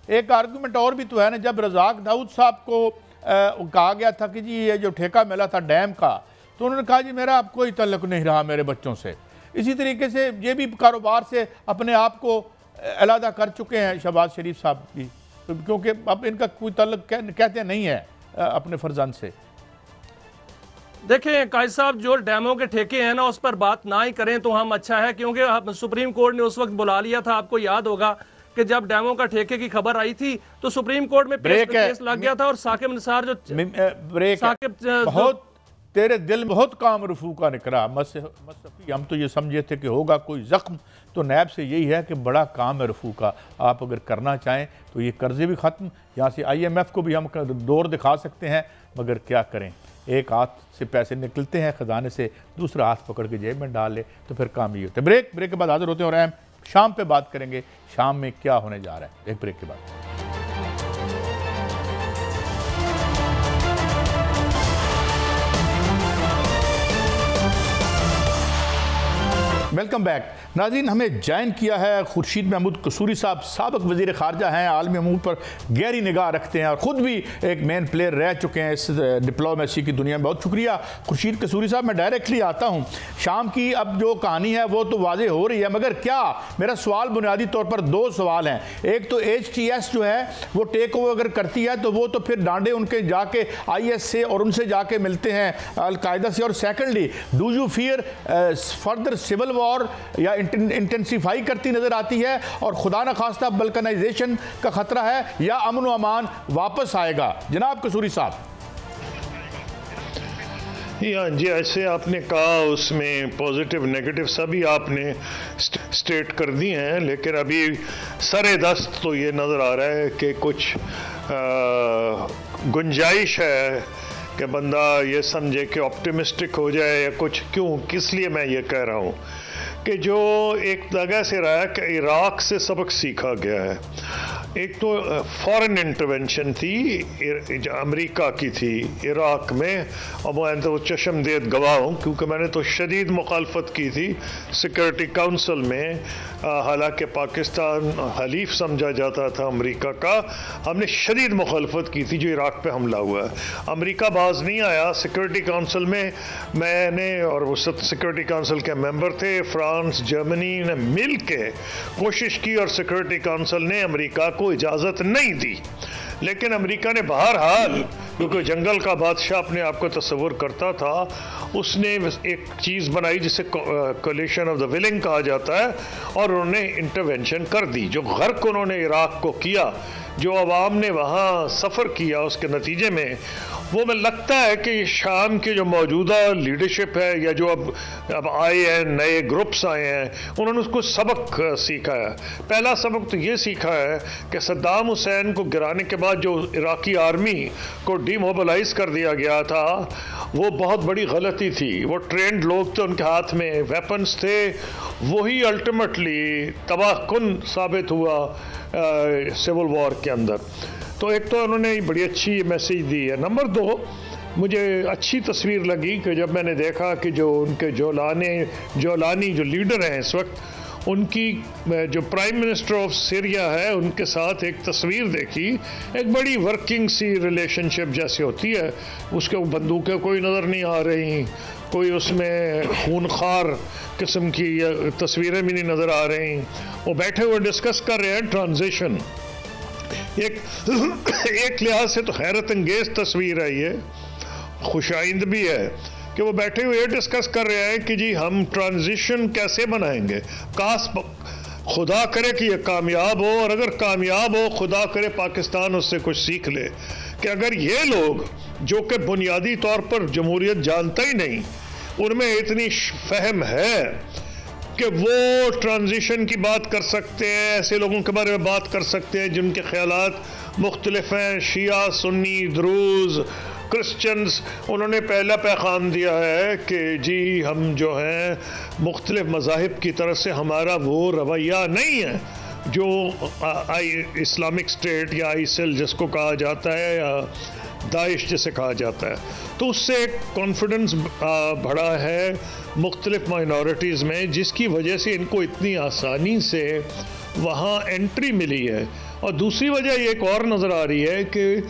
एक आर्गुमेंट और भी तो है ना। जब रज़ाक दाऊद साहब को कहा गया था कि जी ये जो ठेका मिला था डैम का, तो उन्होंने कहा जी मेरा अब कोई तल्लुक नहीं रहा मेरे बच्चों से। इसी तरीके से ये भी कारोबार से अपने आप को अलहदा कर चुके हैं शहबाज शरीफ साहब भी, क्योंकि अब इनका कोई तल्लुक कहते नहीं है अपने फर्जंद से। देखें काजी साहब, जो डैमों के ठेके हैं ना उस पर बात ना ही करें तो हम अच्छा है, क्योंकि सुप्रीम कोर्ट ने उस वक्त बुला लिया था। आपको याद होगा कि जब डैमों का ठेके की खबर आई थी तो सुप्रीम कोर्ट में केस लग गया था और साकिब निसार जो बहुत तेरे दिल बहुत काम रफू का निकला मसफी, हम तो ये समझे थे कि होगा कोई जख्म, तो नैब से यही है कि बड़ा काम है रफू का। आप अगर करना चाहें तो ये कर्जे भी ख़त्म, यहाँ से IMF को भी हम दौर दिखा सकते हैं, मगर क्या करें, एक हाथ से पैसे निकलते हैं खजाने से, दूसरा हाथ पकड़ के जेब में डाल ले तो फिर काम ये होता है। ब्रेक के बाद हाजिर होते हैं और हम शाम पे बात करेंगे, शाम में क्या होने जा रहा है, एक ब्रेक के बाद। वेलकम बैक नाज़रीन। हमें ज्वाइन किया है खुर्शीद महमूद कसूरी साहब, साबिक वज़ीर ख़ारजा हैं, आलमी अमूर पर गहरी निगाह रखते हैं और ख़ुद भी एक मेन प्लेयर रह चुके हैं इस डिप्लोमेसी की दुनिया में। बहुत शुक्रिया खुर्शीद कसूरी साहब। मैं डायरेक्टली आता हूँ, शाम की अब जो कहानी है वो तो वाज़ेह हो रही है, मगर क्या मेरा सवाल बुनियादी तौर पर 2 सवाल हैं। एक तो HTS जो है वो टेक ओवर अगर करती है तो वो तो फिर डांडे उनके जाके IS से और उनसे जाके मिलते हैं अलकायदा से, और secondly do you fear further civil war या इंटेंसिफाई करती नजर आती है और खुदा न खास्ता बल्कनाइजेशन का खतरा है या अमन व अमान वापस आएगा? जनाब कसूरी साहब। हाँ जी, ऐसे आपने कहा उसमें पॉजिटिव नेगेटिव सभी आपने स्टेट कर दी हैं, लेकिन अभी सरे दस्त तो ये नज़र आ रहा है कि कुछ गुंजाइश है कि बंदा ये समझे कि ऑप्टिमिस्टिक हो जाए या कुछ। क्यों, किस लिए मैं ये कह रहा हूँ कि जो एक जगह से रहा है कि इराक से सबक सीखा गया है। एक तो फॉरेन इंटरवेंशन थी जो अमेरिका की थी इराक में, और मैं तो चशमदीद गवाह हूँ क्योंकि मैंने तो शदीद मुखालफत की थी सिक्योरिटी काउंसिल में। हालांकि पाकिस्तान हलीफ समझा जाता था अमेरिका का, हमने शदीद मुखालफत की थी जो इराक पे हमला हुआ है। अमेरिका बाज नहीं आया सिक्योरिटी काउंसिल में। मैंने और वो सिक्योरिटी काउंसिल के मेंबर थे, फ्रांस जर्मनी ने मिल के कोशिश की और सिक्योरिटी काउंसिल ने अमेरिका को इजाज़त नहीं दी। लेकिन अमेरिका ने बहरहाल, क्योंकि जंगल का बादशाह अपने आप को तस्वुर करता था, उसने एक चीज़ बनाई जिसे कोलिशन ऑफ द विलिंग कहा जाता है, और उन्होंने इंटरवेंशन कर दी। जो गर्क उन्होंने इराक को किया, जो अवाम ने वहाँ सफ़र किया, उसके नतीजे में वो में लगता है कि शाम के जो मौजूदा लीडरशिप है या जो अब आए हैं नए ग्रुप्स आए हैं, उन्होंने उसको सबक सीखा है। पहला सबक तो ये सीखा है कि सद्दाम हुसैन को गिराने के बाद जो इराकी आर्मी को डीमोबिलाइज कर दिया गया था, वो बहुत बड़ी गलती थी। वो ट्रेंड लोग थे, उनके हाथ में वेपन्स थे, वही अल्टीमेटली तबाहकुन साबित हुआ सिविल वॉर के अंदर। तो एक तो उन्होंने बड़ी अच्छी मैसेज दी है। नंबर 2, मुझे अच्छी तस्वीर लगी कि जब मैंने देखा कि जो उनके जोलानी जो लीडर हैं इस वक्त, उनकी जो प्राइम मिनिस्टर ऑफ सीरिया है उनके साथ एक तस्वीर देखी, एक बड़ी वर्किंग सी रिलेशनशिप जैसे होती है। उसके बंदूकें कोई नज़र नहीं आ रही, कोई उसमें खूनखार किस्म की तस्वीरें भी नहीं नज़र आ रही। वो बैठे हुए डिस्कस कर रहे हैं ट्रांजिशन। एक लिहाज से तो हैरत अंगेज तस्वीर है, ये खुशाइंद भी है कि वो बैठे हुए डिस्कस कर रहे हैं कि जी हम ट्रांजिशन कैसे बनाएंगे। काश खुदा करे कि ये कामयाब हो, और अगर कामयाब हो खुदा करे पाकिस्तान उससे कुछ सीख ले कि अगर ये लोग जो कि बुनियादी तौर पर जमहूरियत जानता ही नहीं, उनमें इतनी फहम है कि वो ट्रांजिशन की बात कर सकते हैं, ऐसे लोगों के बारे में बात कर सकते हैं जिनके ख्यालात मुख्तलिफ हैं, शिया, सुन्नी, द्रूज, क्रिश्चियंस। उन्होंने पहला पैगाम दिया है कि जी हम जो हैं मुख्तलिफ मज़ाहिब की तरफ से हमारा वो रवैया नहीं है जो इस्लामिक स्टेट या आईसिल जिसको कहा जाता है या दाइश जिसे कहा जाता है। तो उससे एक कॉन्फिडेंस बढ़ा है मुख्तलिफ माइनॉरिटीज़ में, जिसकी वजह से इनको इतनी आसानी से वहाँ एंट्री मिली है। और दूसरी वजह एक और नज़र आ रही है कि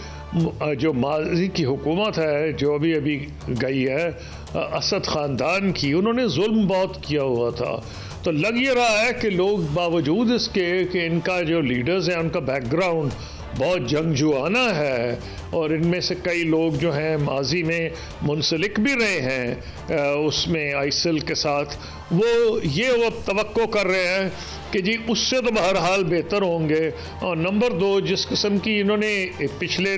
जो माजी की हुकूमत है जो अभी गई है असद ख़ानदान की, उन्होंने जुल्म बहुत किया हुआ था। तो लग ये रहा है कि लोग बावजूद इसके कि इनका जो लीडर्स हैं उनका बैकग्राउंड बहुत जंगजुआना है, और इनमें से कई लोग जो हैं माजी में मुंसलिक भी रहे हैं उसमें आईसिल के साथ, वो तवक्को कर रहे हैं कि जी उससे तो बहरहाल बेहतर होंगे। और नंबर 2, जिस किस्म की इन्होंने पिछले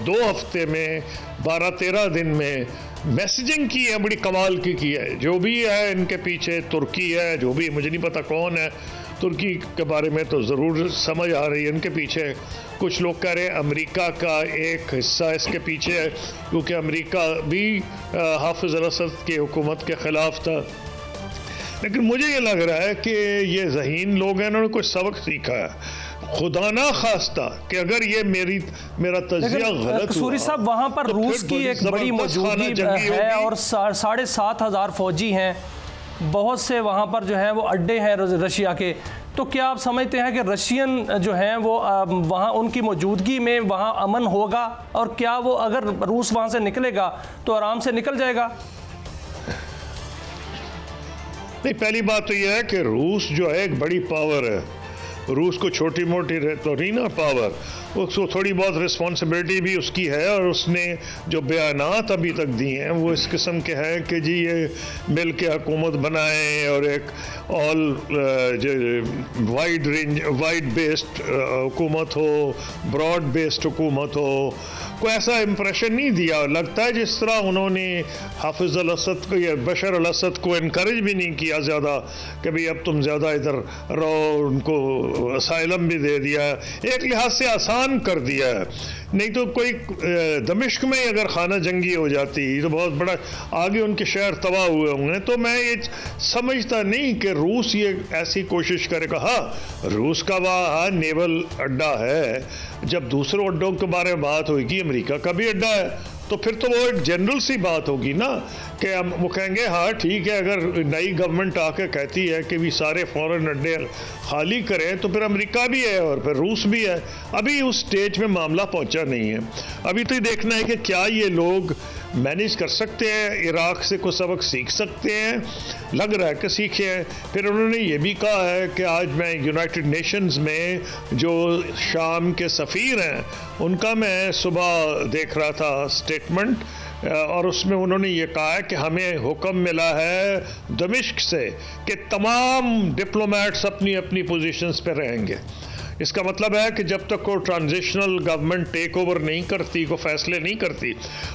2 हफ्ते में 12-13 दिन में मैसेजिंग की है, बड़ी कमाल की है। जो भी है इनके पीछे तुर्की है, जो भी मुझे नहीं पता कौन है, तुर्की के बारे में तो ज़रूर समझ आ रही है। इनके पीछे कुछ लोग कह रहे हैं अमेरिका का एक हिस्सा इसके पीछे है, क्योंकि अमेरिका भी हाफिज़ अल-असद की हुकूमत के ख़िलाफ़ था। लेकिन मुझे ये लग रहा है कि ये ज़हीन लोग हैं, इन्होंने कुछ सबक सीखा है। खुदा ना खास्ता कि अगर ये मेरा तजिया गलत सूरी साहब, वहाँ पर तो रूस की एक बड़ी मौजूदगी है और 7,500 फौजी हैं, बहुत से वहाँ पर जो है वो अड्डे हैं रशिया के। तो क्या आप समझते हैं कि रशियन जो हैं वो वहाँ उनकी मौजूदगी में वहाँ अमन होगा, और क्या वो अगर रूस वहाँ से निकलेगा तो आराम से निकल जाएगा? नहीं, पहली बात तो यह है कि रूस जो है एक बड़ी पावर है। रूस को छोटी मोटी तो नहीं ना पावर, उसको थोड़ी बहुत रिस्पॉन्सिबिलिटी भी उसकी है, और उसने जो बयानात अभी तक दिए हैं वो इस किस्म के हैं कि जी ये मिल के हुकूमत बनाएं और एक ऑल वाइड बेस्ड हुकूमत हो, ब्रॉड बेस्ड हुकूमत हो। कोई ऐसा इम्प्रेशन नहीं दिया। लगता है जिस तरह उन्होंने हाफिज़ अल-असद को या बशर अल-असद को इनकरेज भी नहीं किया ज़्यादा कि भाई अब तुम ज़्यादा इधर रहो, उनको असाइलम भी दे दिया, एक लिहाज से आसान कर दिया है। नहीं तो कोई दमिश्क में अगर खाना जंगी हो जाती तो बहुत बड़ा आगे उनके शहर तबाह हुए होंगे। तो मैं ये समझता नहीं कि रूस ये ऐसी कोशिश करेगा। हाँ, रूस का वहाँ नेवल अड्डा है, जब दूसरों अड्डों के बारे में बात होगी, अमेरिका का भी अड्डा है, तो फिर तो वो एक जनरल सी बात होगी ना कि वो कहेंगे हाँ ठीक है, अगर नई गवर्नमेंट आके कहती है कि भी सारे फॉरेन अड्डे खाली करें तो फिर अमेरिका भी है और फिर रूस भी है। अभी उस स्टेज में मामला पहुंचा नहीं है। अभी तो ये देखना है कि क्या ये लोग मैनेज कर सकते हैं, इराक से कुछ सबक सीख सकते हैं, लग रहा है कि सीखे हैं। फिर उन्होंने ये भी कहा है कि आज मैं यूनाइटेड नेशंस में जो शाम के सफ़ीर हैं उनका मैं सुबह देख रहा था स्टेटमेंट, और उसमें उन्होंने ये कहा है कि हमें हुक्म मिला है दमिश्क से कि तमाम डिप्लोमेट्स अपनी अपनी पोजीशंस पे रहेंगे। इसका मतलब है कि जब तक को ट्रांजिशनल गवर्नमेंट टेक ओवर नहीं करती, को फैसले नहीं करती,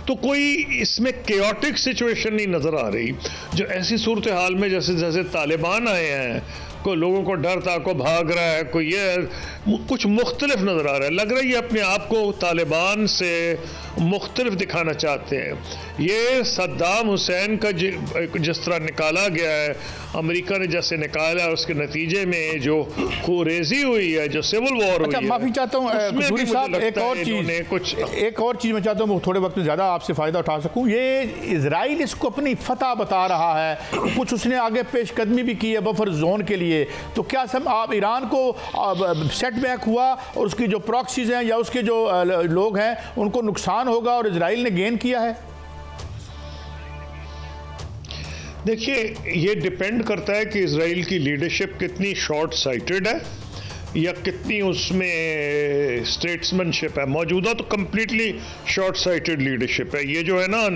तो कोई इसमें केओटिक सिचुएशन नहीं नज़र आ रही। जो ऐसी सूरत हाल में जैसे जैसे तालिबान आए हैं, कोई लोगों को डर था, को भाग रहा है, कोई ये कुछ मुख्तलिफ नज़र आ रहा है। लग रहा है ये अपने आप को तालिबान से मुख्तलिफ दिखाना चाहते हैं। ये सद्दाम हुसैन का जिस तरह निकाला गया है, अमेरिका ने जैसे निकाला है, उसके नतीजे में जो खुरेजी हुई है, जो सिविल वॉर हुई है। माफ़ी चाहता हूँ साहब, एक और चीज़ मैं चाहता हूँ थोड़े वक्त में ज़्यादा आपसे फ़ायदा उठा सकूँ। ये इजराइल इसको अपनी फतह बता रहा है, कुछ उसने आगे पेशकदमी भी की है बफर जोन के लिए। तो क्या सब आप ईरान को सेटबैक हुआ और उसकी जो प्रॉक्सीज हैं या उसके जो लोग हैं उनको नुकसान होगा और इजराइल ने गेन किया है? देखिए, ये डिपेंड करता है कि इजराइल की लीडरशिप कितनी शॉर्ट साइटेड है या कितनी उसमें स्टेट्समैनशिप है। मौजूदा तो कम्प्लीटली शॉर्ट साइटेड लीडरशिप है ये जो है ना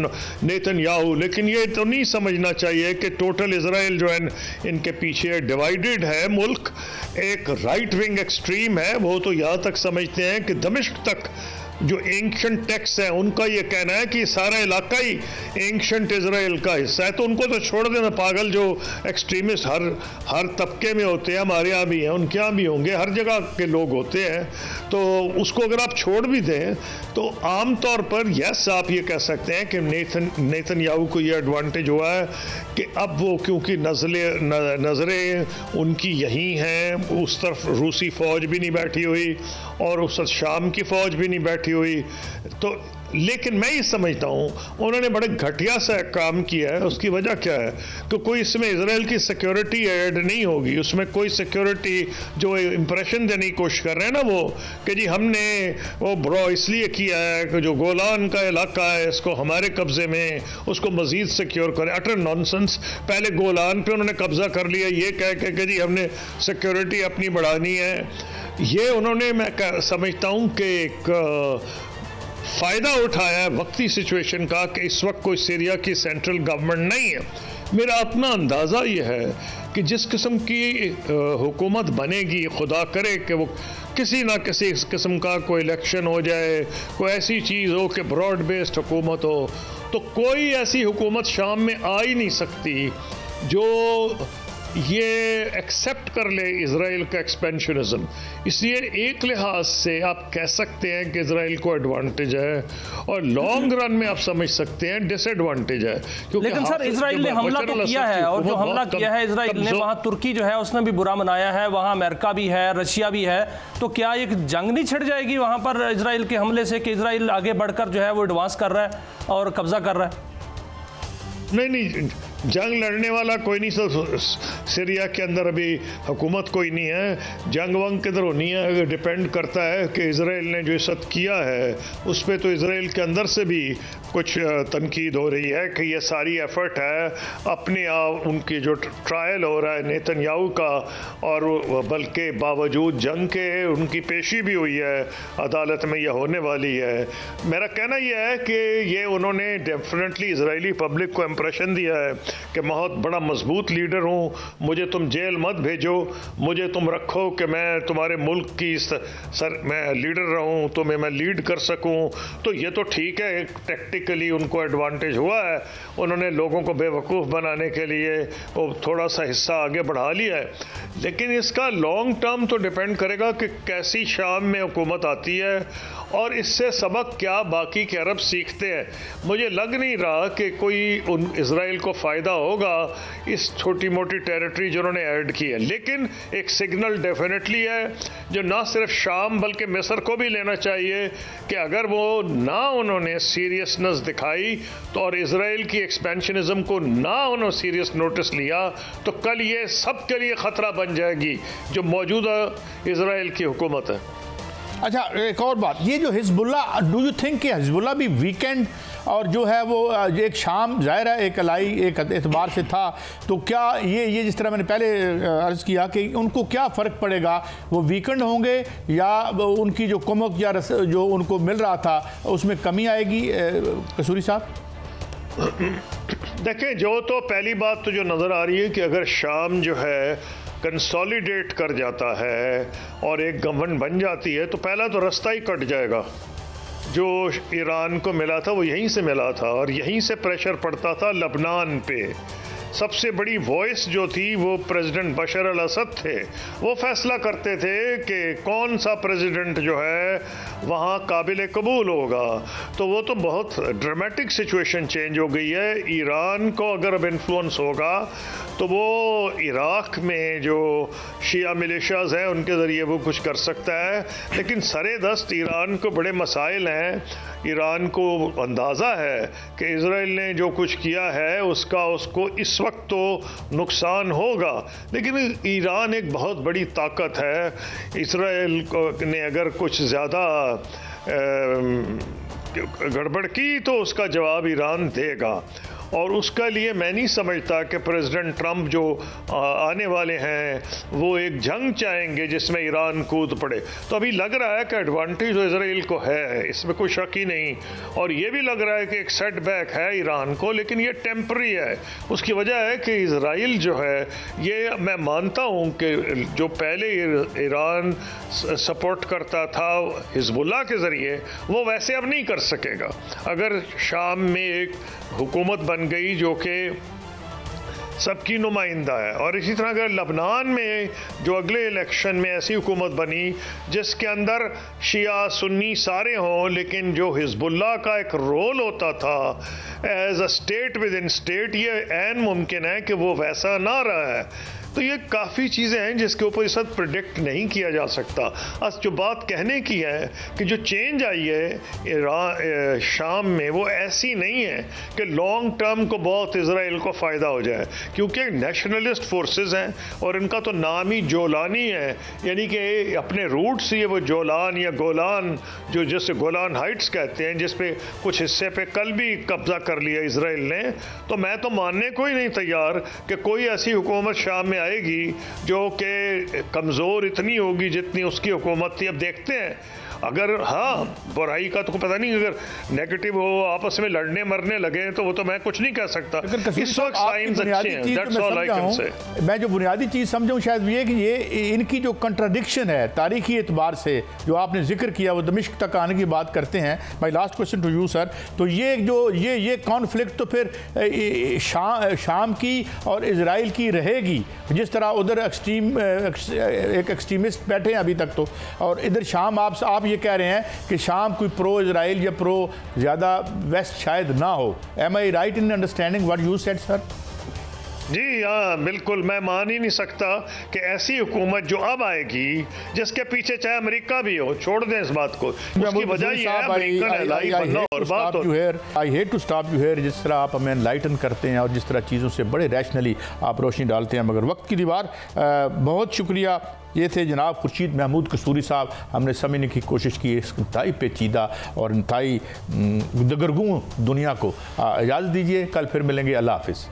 नेतन्याहू। लेकिन ये तो नहीं समझना चाहिए कि टोटल इजराइल जो है इनके पीछे डिवाइडेड है मुल्क। एक राइट विंग एक्सट्रीम है, वो तो यहाँ तक समझते हैं कि दमिश्क तक जो एंशंट टेक्स्ट है उनका ये कहना है कि सारा इलाका ही एंशंट इजराइल का हिस्सा है। तो उनको तो छोड़ देना, पागल जो एक्सट्रीमिस्ट हर तबके में होते हैं, हमारे यहाँ भी हैं, उनके यहाँ भी होंगे, हर जगह के लोग होते हैं। तो उसको अगर आप छोड़ भी दें तो आम तौर पर यस आप ये कह सकते हैं कि नेतन्याहू को ये एडवांटेज हुआ है कि अब वो क्योंकि नज़रें उनकी यहीं हैं, उस तरफ रूसी फ़ौज भी नहीं बैठी हुई और उस शाम की फ़ौज भी नहीं बैठी हुई। तो लेकिन मैं ये समझता हूँ उन्होंने बड़े घटिया सा काम किया है। उसकी वजह क्या है कि कोई इसमें इजराइल की सिक्योरिटी ऐड नहीं होगी, उसमें कोई सिक्योरिटी जो इम्प्रेशन देने की कोशिश कर रहे हैं ना वो कि जी हमने वो ब्रो इसलिए किया है कि जो गोलान का इलाका है इसको हमारे कब्जे में, उसको मजीद सिक्योर करें। Utter nonsense. पहले गोलान पे उन्होंने कब्जा कर लिया ये कह के कि जी हमने सिक्योरिटी अपनी बढ़ानी है। ये उन्होंने, मैं समझता हूँ कि एक फ़ायदा उठाया है वक्ती सिचुएशन का कि इस वक्त कोई सीरिया की सेंट्रल गवर्नमेंट नहीं है। मेरा अपना अंदाज़ा ये है कि जिस किस्म की हुकूमत बनेगी, खुदा करे कि वो किसी ना किसी किस्म का कोई इलेक्शन हो जाए, कोई ऐसी चीज़ हो कि ब्रॉड बेस्ड हुकूमत हो, तो कोई ऐसी हुकूमत शाम में आ ही नहीं सकती जो ये एक्सेप्ट कर ले इजराइल का एक्सपेंशनिज्म। इसलिए एक लिहाज से आप कह सकते हैं कि इजराइल को एडवांटेज है और लॉन्ग रन में आप समझ सकते हैं डिसएडवांटेज है। लेकिन सर इजराइल ने हमला तो किया है, और जो हमला किया है इजराइल ने, वहाँ तुर्की जो है उसने भी बुरा मनाया है, वहाँ अमेरिका भी है, रशिया भी है। तो क्या एक जंग नहीं छिड़ जाएगी वहाँ पर इजराइल के हमले से कि इजराइल आगे बढ़कर जो है वो एडवांस कर रहा है और कब्जा कर रहा है? नहीं, जंग लड़ने वाला कोई नहीं, सीरिया के अंदर अभी हुकूमत कोई नहीं है, जंग वंग किधर होनी है। अगर डिपेंड करता है कि इसराइल ने जो सद किया है उस पर, तो इसराइल के अंदर से भी कुछ तनकीद हो रही है कि ये सारी एफर्ट है अपने आप, उनकी जो ट्रायल हो रहा है नेतन्याहू का, और बल्कि बावजूद जंग के उनकी पेशी भी हुई है अदालत में, यह होने वाली है। मेरा कहना यह है कि ये उन्होंने डेफिनेटली इजरायली पब्लिक को इम्प्रेशन दिया है कि बहुत बड़ा मजबूत लीडर हूँ, मुझे तुम जेल मत भेजो, मुझे तुम रखो कि मैं तुम्हारे मुल्क की मैं लीडर रहूँ, तुम्हें मैं लीड कर सकूँ। तो ये तो ठीक है, टेक्टिकली उनको एडवांटेज हुआ है, उन्होंने लोगों को बेवकूफ़ बनाने के लिए वो थोड़ा सा हिस्सा आगे बढ़ा लिया है। लेकिन इसका लॉन्ग टर्म तो डिपेंड करेगा कि कैसी शाम में हुकूमत आती है और इससे सबक क्या बाकी के अरब सीखते हैं। मुझे लग नहीं रहा कि कोई इसराइल को फ़ायदा होगा इस छोटी मोटी टेरिटरी जो उन्होंने ऐड की है, लेकिन एक सिग्नल डेफिनेटली है जो ना सिर्फ शाम बल्कि मिस्र को भी लेना चाहिए कि अगर वो ना उन्होंने सीरियसनेस दिखाई तो और इसराइल की एक्सपेंशनिज्म को ना उन्होंने सीरियस नोटिस लिया तो कल ये सब के लिए ख़तरा बन जाएगी जो मौजूदा इसराइल की हुकूमत है। अच्छा, एक और बात, ये जो हिजबुल्ला, डू यू थिंक कि हिजबुल्ला भी वीकेंड और जो है वो एक शाम ज़ाहिर है एक अलाई एक एतबार से था, तो क्या ये जिस तरह मैंने पहले अर्ज़ किया कि उनको क्या फ़र्क पड़ेगा, वो वीकेंड होंगे या उनकी जो कुमक या जो उनको मिल रहा था उसमें कमी आएगी? कसूरी साहब देखें, जो तो पहली बात तो जो नज़र आ रही है कि अगर शाम जो है कंसोलिडेट कर जाता है और एक गवर्नमेंट बन जाती है तो पहला तो रास्ता ही कट जाएगा। जो ईरान को मिला था वो यहीं से मिला था और यहीं से प्रेशर पड़ता था लबनान पे। सबसे बड़ी वॉइस जो थी वो प्रेसिडेंट बशर अल असद थे, वो फैसला करते थे कि कौन सा प्रेसिडेंट जो है वहाँ काबिल कबूल होगा। तो वो तो बहुत ड्रामेटिक सिचुएशन चेंज हो गई है। ईरान को अगर अब इन्फ्लुएंस होगा तो वो इराक़ में जो शिया मिलिशियाज़ हैं उनके ज़रिए वो कुछ कर सकता है, लेकिन सरे दस्त ईरान को बड़े मसाइल हैं। ईरान को अंदाज़ा है कि इसराइल ने जो कुछ किया है उसको इस वक्त तो नुकसान होगा, लेकिन ईरान एक बहुत बड़ी ताकत है। इसराइल ने अगर कुछ ज़्यादा गड़बड़ की तो उसका जवाब ईरान देगा और उसका लिए मैं नहीं समझता कि प्रेसिडेंट ट्रंप जो आने वाले हैं वो एक जंग चाहेंगे जिसमें ईरान कूद पड़े। तो अभी लग रहा है कि एडवांटेज तो इसराइल को है, इसमें कोई शक ही नहीं, और ये भी लग रहा है कि एक सेटबैक है ईरान को, लेकिन ये टेम्पररी है। उसकी वजह है कि इसराइल जो है, ये मैं मानता हूँ कि जो पहले ईरान सपोर्ट करता था हिजबुल्लाह के ज़रिए वो वैसे अब नहीं कर सकेगा। अगर शाम में एक हुकूमत बन गई जो कि सबकी नुमाइंदा है, और इसी तरह अगर लबनान में जो अगले इलेक्शन में ऐसी हुकूमत बनी जिसके अंदर शिया सुन्नी सारे हों, लेकिन जो हिजबुल्लाह का एक रोल होता था as a state within state, ये ऐन मुमकिन है कि वो वैसा ना रहा है। तो ये काफ़ी चीज़ें हैं जिसके ऊपर इस वक्त प्रिडिक्ट नहीं किया जा सकता। जो बात कहने की है कि जो चेंज आई है शाम में वो ऐसी नहीं है कि लॉन्ग टर्म को बहुत इसराइल को फ़ायदा हो जाए, क्योंकि नेशनलिस्ट फोर्सेस हैं और इनका तो नाम ही जोलानी है, यानी कि अपने रूट से ये वो जोलान या गोलान जो जिसे गोलान हाइट्स कहते हैं, जिस पे कुछ हिस्से पे कल भी कब्जा कर लिया इसराइल ने। तो मैं तो मानने को ही नहीं तैयार कि कोई ऐसी हुकूमत शाम में आएगी जो कि कमज़ोर इतनी होगी जितनी उसकी हुकूमत थी। अब देखते हैं, अगर हाँ बुराई का तो पता नहीं, अगर नेगेटिव हो आपस में लड़ने मरने लगे तो वो तो मैं कुछ नहीं कह सकता। इस वक्त साइंस अच्छे हैं, that's all I can say. मैं जो बुनियादी चीज़ समझूं शायद ये कि ये इनकी जो कंट्राडिक्शन है तारीखी एतबार से जो आपने जिक्र किया, वो दमिश्क तक आने की बात करते हैं। My last question to you sir, तो ये जो ये कॉन्फ्लिक्ट तो फिर शाम की और इसराइल की रहेगी, जिस तरह उधर एक एक्सट्रीमिस्ट बैठे हैं अभी तक तो, और इधर शाम आप ये कह रहे हैं कि शाम कोई प्रो इजराइल या प्रो ज़्यादा वेस्ट शायद ना हो। Am I right in understanding what you said sir? जी हाँ, बिल्कुल। मैं मान ही नहीं सकता कि ऐसी हुकूमत जो अब आएगी, जिसके पीछे चाहे अमेरिका भी हो, छोड़ दें इस बात को, उसकी वजह ये है अमेरिकन एलाई बनना और बात हो। I hate to stop you here. जिस तरह आप हमें एनलाइटन करते हैं और जिस तरह चीज़ों से बड़े रैशनली आप रोशनी डालते हैं, मगर वक्त की दीवार, बहुत शुक्रिया। ये थे जनाब खुर्शीद महमूद कसूरी साहब। हमने समझने की कोशिश की इस इंतहाई पेचीदा और इंतहाई दगरगूं दुनिया को। इजाज़त दीजिए, कल फिर मिलेंगे। अल्लाह हाफिज़।